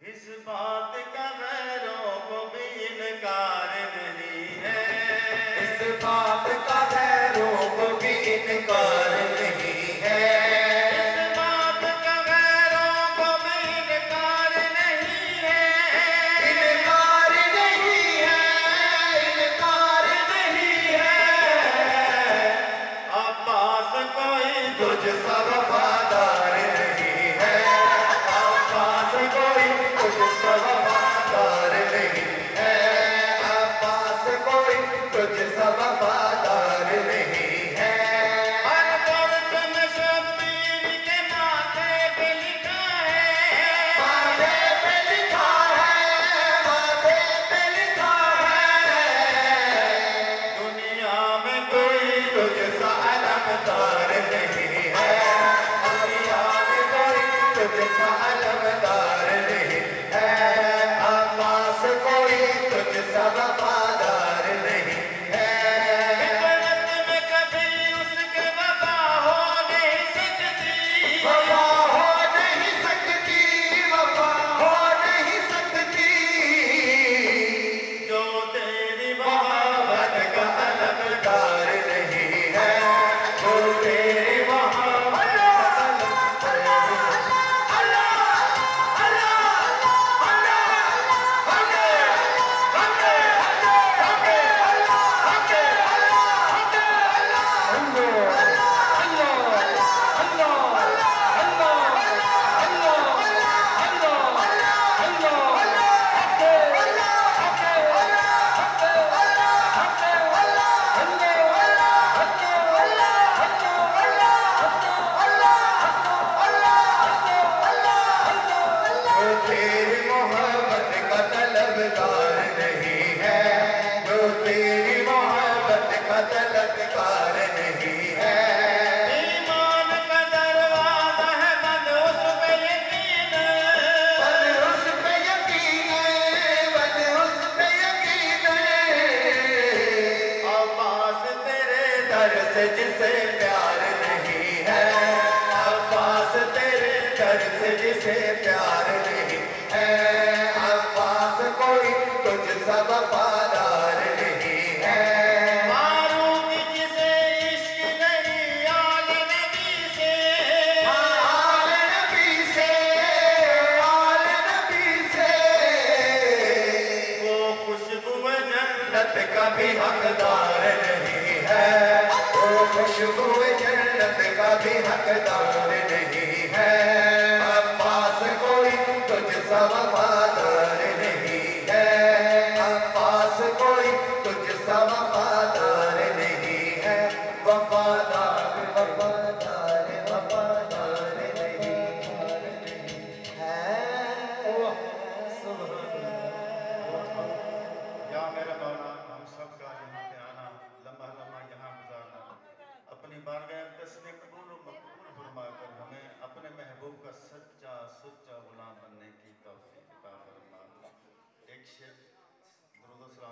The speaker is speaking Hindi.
इस बात का गैरों को भी इनकार नहीं है, इस बात का गैरों को भी इनकार नहीं है, इस बात का गैरों को भी इनकार नहीं है, इनकार नहीं है, इनकार नहीं है। अब्बास कोई तुझसा वफादार नहीं है, अब्बास कोई तुझसा वफादार नहीं है, अब्बास कोई तुझसा वफादार नहीं है। हर दर्द में शब्बीर के माथे पे लिखा है, माथे पे लिखा है, माथे पे लिखा है। दुनिया में कोई तुझसा अलमदार नहीं है, दुनिया में कोई तुझसा अलमदार नहीं है, अब्बास कोई तुझसा वफादार नहीं है। फितरत में कभी उसके वफा हो नहीं सकती, वफा हो नहीं सकती, वफा हो नहीं सकती। जो तेरी मोहब्बत मोहब्बत का अलमदार नहीं है, वो तेरी मोहब्बत का वो तेरी मोहब्बत का तलबगार नहीं है, वो तेरी मोहब्बत का तलबगार नहीं है। ईमान का दरवाजा है बंद उस पे यकीन, बस उस पे यकीन है, बस उस पे यकीन है। अब्बास तेरे दर से जिसे प्यार नहीं है, अब्बास तेरे दर से जिसे प्यार नहीं है, अब्बास कोई तुझसा वफादार नहीं है। मारूं जिसे इश्क नहीं आल नबी से, आल नबी से, आल नबी से। वो खुशबू जन्नत जन्नत का भी हकदार नहीं है, वो खुशबू जन्नत का भी हकदार नहीं है, अब्बास कोई तुझसा वफादार नहीं है, अब्बास कोई तुझसा वफादार नहीं है, वफादार वफादार वफादार नहीं है। या मेरे मौला हम सबका यहाँ पे आना, लम्हा लम्हा यहाँ गुजारना, अपनी बारगाह अक़दस में कबूल व मकबूल फरमाकर हमें अपने महबूब का सच्चा सुच्चा गुलाम बनने की तौफीक अता फरमा। एक शेर दुरूद व सलाम